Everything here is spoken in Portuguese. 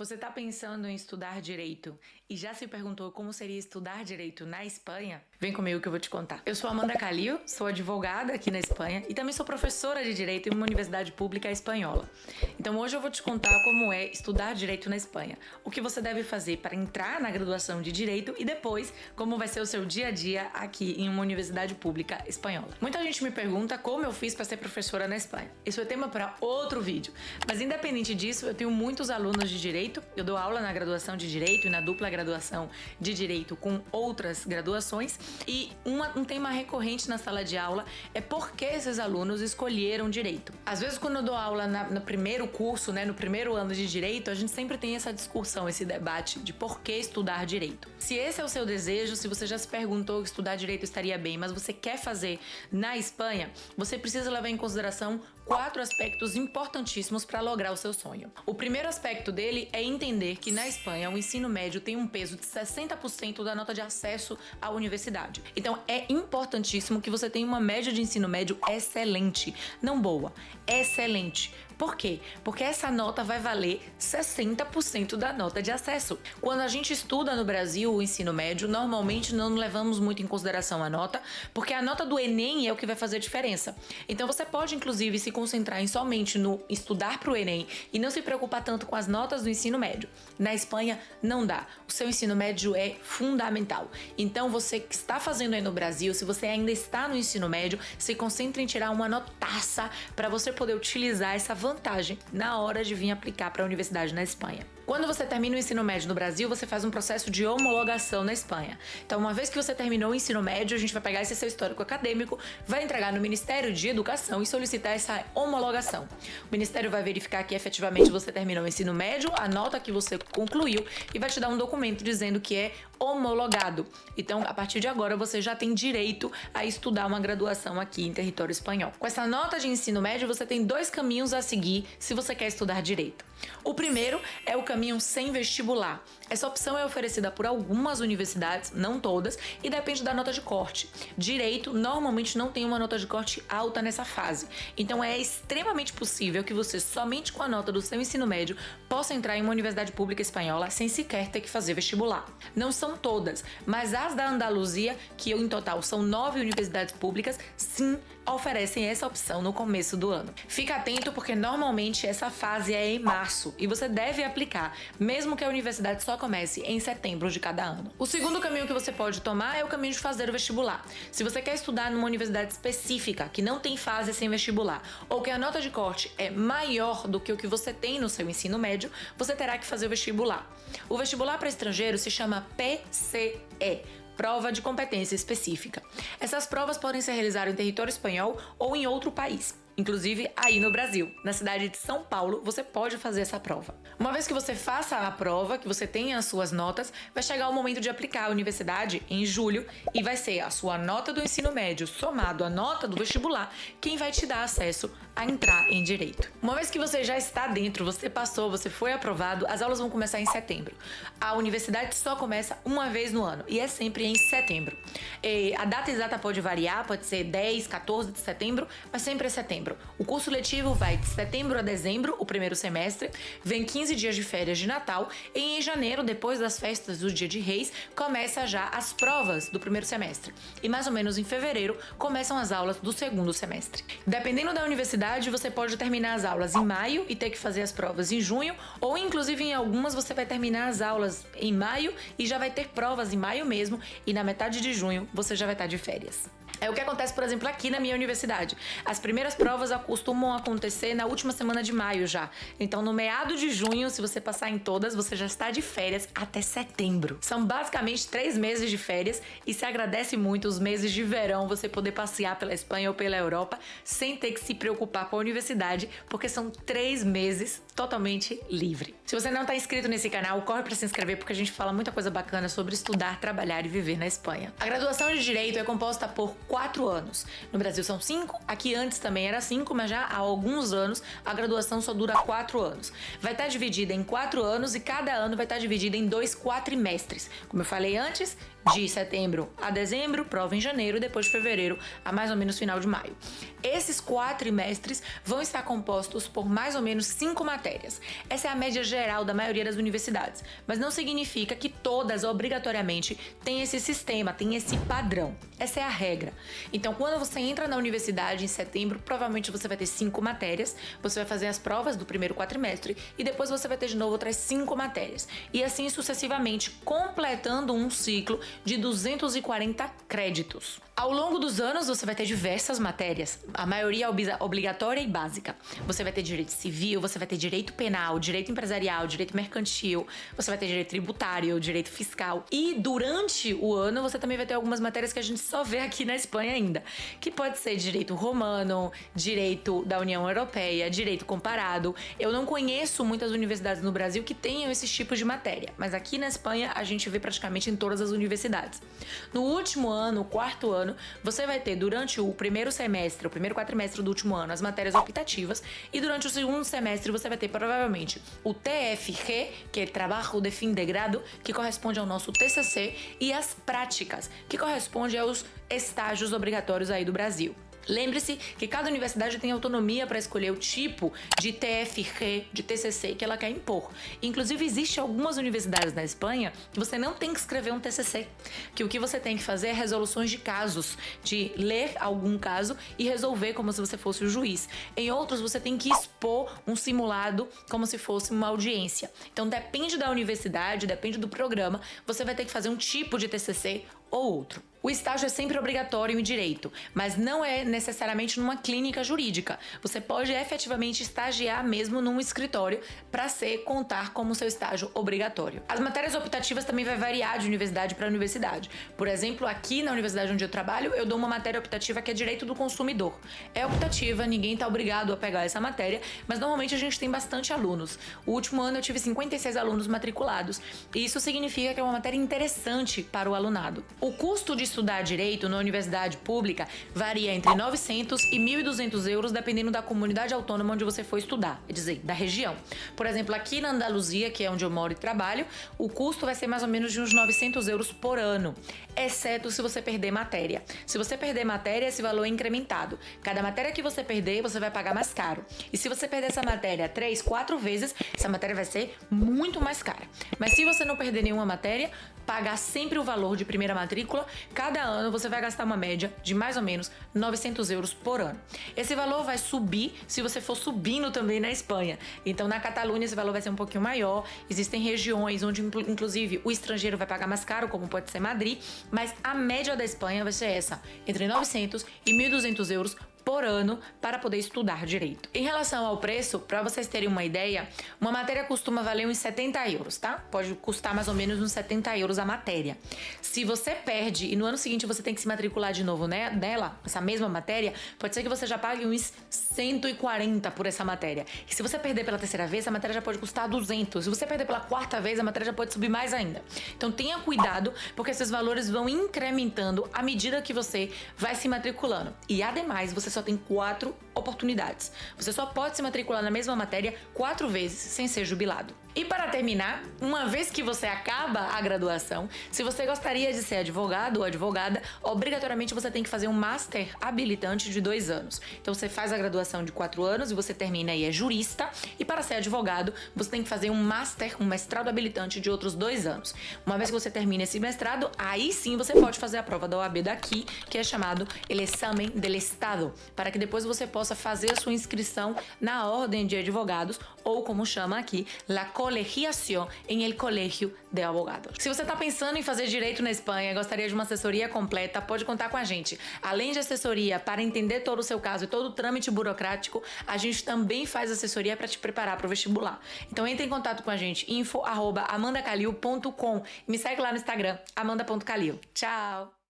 Você está pensando em estudar direito e já se perguntou como seria estudar direito na Espanha? Vem comigo que eu vou te contar. Eu sou Amanda Calil, sou advogada aqui na Espanha e também sou professora de direito em uma universidade pública espanhola. Então hoje eu vou te contar como é estudar direito na Espanha, o que você deve fazer para entrar na graduação de direito e depois como vai ser o seu dia a dia aqui em uma universidade pública espanhola. Muita gente me pergunta como eu fiz para ser professora na Espanha. Isso é tema para outro vídeo, mas independente disso, eu tenho muitos alunos de direito. Eu dou aula na graduação de direito e na dupla graduação de direito com outras graduações e um tema recorrente na sala de aula é por que esses alunos escolheram direito. Às vezes quando eu dou aula no primeiro curso, no primeiro ano de direito, a gente sempre tem essa discussão, esse debate de por que estudar direito. Se esse é o seu desejo, se você já se perguntou que estudar direito estaria bem, mas você quer fazer na Espanha, você precisa levar em consideração 4 aspectos importantíssimos para lograr o seu sonho. O primeiro aspecto dele é entender que na Espanha o ensino médio tem um peso de 60% da nota de acesso à universidade. Então é importantíssimo que você tenha uma média de ensino médio excelente, não boa, excelente. Por quê? Porque essa nota vai valer 60% da nota de acesso. Quando a gente estuda no Brasil o ensino médio, normalmente não levamos muito em consideração a nota, porque a nota do Enem é o que vai fazer a diferença. Então você pode, inclusive, se concentrar somente no estudar para o Enem e não se preocupar tanto com as notas do ensino médio. Na Espanha, não dá. O seu ensino médio é fundamental. Então você que está fazendo aí no Brasil, se você ainda está no ensino médio, se concentre em tirar uma notaça para você poder utilizar essa vantagem na hora de vir aplicar para a universidade na Espanha. Quando você termina o ensino médio no Brasil, você faz um processo de homologação na Espanha. Então, uma vez que você terminou o ensino médio, a gente vai pegar esse seu histórico acadêmico, vai entregar no Ministério de Educação e solicitar essa homologação. O Ministério vai verificar que efetivamente você terminou o ensino médio, a nota que você concluiu e vai te dar um documento dizendo que é homologado. Então, a partir de agora, você já tem direito a estudar uma graduação aqui em território espanhol. Com essa nota de ensino médio, você tem 2 caminhos a seguir se você quer estudar direito. O primeiro é o caminho sem vestibular. Essa opção é oferecida por algumas universidades, não todas, e depende da nota de corte. Direito normalmente não tem uma nota de corte alta nessa fase, então é extremamente possível que você, somente com a nota do seu ensino médio, possa entrar em uma universidade pública espanhola sem sequer ter que fazer vestibular. Não são todas, mas as da Andaluzia, que em total são 9 universidades públicas, sim, oferecem essa opção no começo do ano. Fica atento porque normalmente essa fase é em março e você deve aplicar, mesmo que a universidade só comece em setembro de cada ano. O segundo caminho que você pode tomar é o caminho de fazer o vestibular. Se você quer estudar numa universidade específica que não tem fase sem vestibular ou que a nota de corte é maior do que o que você tem no seu ensino médio, você terá que fazer o vestibular. O vestibular para estrangeiro se chama PCE. Prova de competência específica. Essas provas podem ser realizadas em território espanhol ou em outro país. Inclusive aí no Brasil, na cidade de São Paulo, você pode fazer essa prova. Uma vez que você faça a prova, que você tenha as suas notas, vai chegar o momento de aplicar a universidade em julho e vai ser a sua nota do ensino médio somado à nota do vestibular quem vai te dar acesso a entrar em direito. Uma vez que você já está dentro, você passou, você foi aprovado, as aulas vão começar em setembro. A universidade só começa uma vez no ano e é sempre em setembro. A data exata pode variar, pode ser 10, 14 de setembro, mas sempre é setembro. O curso letivo vai de setembro a dezembro, o primeiro semestre, vem 15 dias de férias de Natal e em janeiro, depois das festas do Dia de Reis, começa já as provas do primeiro semestre. E mais ou menos em fevereiro começam as aulas do segundo semestre. Dependendo da universidade, você pode terminar as aulas em maio e ter que fazer as provas em junho, ou inclusive em algumas você vai terminar as aulas em maio e já vai ter provas em maio mesmo, e na metade de junho você já vai estar de férias. É o que acontece, por exemplo, aqui na minha universidade. As primeiras provas costumam acontecer na última semana de maio já. Então, no meado de junho, se você passar em todas, você já está de férias até setembro. São basicamente 3 meses de férias e se agradece muito os meses de verão você poder passear pela Espanha ou pela Europa sem ter que se preocupar com a universidade, porque são 3 meses totalmente livre. Se você não está inscrito nesse canal, corre para se inscrever porque a gente fala muita coisa bacana sobre estudar, trabalhar e viver na Espanha. A graduação de Direito é composta por 4 anos. No Brasil são 5, aqui antes também era 5, mas já há alguns anos a graduação só dura 4 anos. Vai estar dividida em 4 anos e cada ano vai estar dividido em 2 quatrimestres. Como eu falei antes, de setembro a dezembro, prova em janeiro, e depois de fevereiro a mais ou menos final de maio. Esses quatrimestres vão estar compostos por mais ou menos 5 matérias. Essa é a média geral da maioria das universidades, mas não significa que todas obrigatoriamente têm esse sistema, têm esse padrão. Essa é a regra. Então, quando você entra na universidade em setembro, provavelmente você vai ter 5 matérias, você vai fazer as provas do primeiro quatrimestre e depois você vai ter de novo outras 5 matérias. E assim sucessivamente, completando um ciclo de 240 créditos. Ao longo dos anos, você vai ter diversas matérias, a maioria obrigatória e básica. Você vai ter direito civil, você vai ter direito penal, direito empresarial, direito mercantil, você vai ter direito tributário, direito fiscal. E durante o ano, você também vai ter algumas matérias que a gente só vê aqui na Espanha ainda, que pode ser direito romano, direito da União Europeia, direito comparado. Eu não conheço muitas universidades no Brasil que tenham esses tipos de matéria, mas aqui na Espanha a gente vê praticamente em todas as universidades. No último ano, o quarto ano, você vai ter durante o primeiro semestre, o primeiro quatrimestre do último ano, as matérias optativas, e durante o segundo semestre você vai ter provavelmente o TFG, que é Trabalho de Fim de Grado, que corresponde ao nosso TCC, e as práticas, que corresponde aos estágios obrigatórios aí do Brasil. Lembre-se que cada universidade tem autonomia para escolher o tipo de TFG, de TCC que ela quer impor. Inclusive, existem algumas universidades na Espanha que você não tem que escrever um TCC, que o que você tem que fazer é resoluções de casos, de ler algum caso e resolver como se você fosse o juiz. Em outros, você tem que expor um simulado como se fosse uma audiência. Então, depende da universidade, depende do programa, você vai ter que fazer um tipo de TCC ou outro. O estágio é sempre obrigatório em direito, mas não é necessariamente numa clínica jurídica. Você pode efetivamente estagiar mesmo num escritório para contar como seu estágio obrigatório. As matérias optativas também vai variar de universidade para universidade. Por exemplo, aqui na universidade onde eu trabalho, eu dou uma matéria optativa que é direito do consumidor. É optativa, ninguém está obrigado a pegar essa matéria, mas normalmente a gente tem bastante alunos. O último ano eu tive 56 alunos matriculados, e isso significa que é uma matéria interessante para o alunado. O custo de estudar direito na universidade pública varia entre 900 e 1.200 euros, dependendo da comunidade autônoma onde você for estudar, quer dizer, da região. Por exemplo, aqui na Andaluzia, que é onde eu moro e trabalho, o custo vai ser mais ou menos de uns 900 euros por ano, exceto se você perder matéria. Se você perder matéria, esse valor é incrementado. Cada matéria que você perder, você vai pagar mais caro. E se você perder essa matéria 3, 4 vezes, essa matéria vai ser muito mais cara. Mas se você não perder nenhuma matéria, pagar sempre o valor de primeira matrícula, cada ano você vai gastar uma média de mais ou menos 900 euros por ano. Esse valor vai subir se você for subindo também na Espanha. Então, na Catalunha, esse valor vai ser um pouquinho maior. Existem regiões onde, inclusive, o estrangeiro vai pagar mais caro, como pode ser Madrid, mas a média da Espanha vai ser essa, entre 900 e 1.200 euros por ano para poder estudar direito. Em relação ao preço, para vocês terem uma ideia, uma matéria costuma valer uns 70 euros, tá? Pode custar mais ou menos uns 70 euros a matéria. Se você perde e no ano seguinte você tem que se matricular de novo nela, essa mesma matéria, pode ser que você já pague uns 140 por essa matéria. E se você perder pela terceira vez, a matéria já pode custar 200. Se você perder pela quarta vez, a matéria já pode subir mais ainda. Então tenha cuidado, porque esses valores vão incrementando à medida que você vai se matriculando. E ademais, você só tem 4 oportunidades. Você só pode se matricular na mesma matéria 4 vezes sem ser jubilado. E para terminar, uma vez que você acaba a graduação, se você gostaria de ser advogado ou advogada, obrigatoriamente você tem que fazer um master habilitante de 2 anos. Então você faz a graduação de 4 anos e você termina e é jurista. E para ser advogado, você tem que fazer um mestrado habilitante de outros 2 anos. Uma vez que você termina esse mestrado, aí sim você pode fazer a prova da OAB daqui, que é chamado El Examen del Estado, para que depois você possa fazer a sua inscrição na Ordem de Advogados, ou como chama aqui, la colegiación en el Colegio de Abogados. Se você está pensando em fazer direito na Espanha e gostaria de uma assessoria completa, pode contar com a gente. Além de assessoria para entender todo o seu caso e todo o trâmite burocrático, a gente também faz assessoria para te preparar para o vestibular. Então entre em contato com a gente, info@amandacalil.com, e me segue lá no Instagram, amanda.calil. Tchau!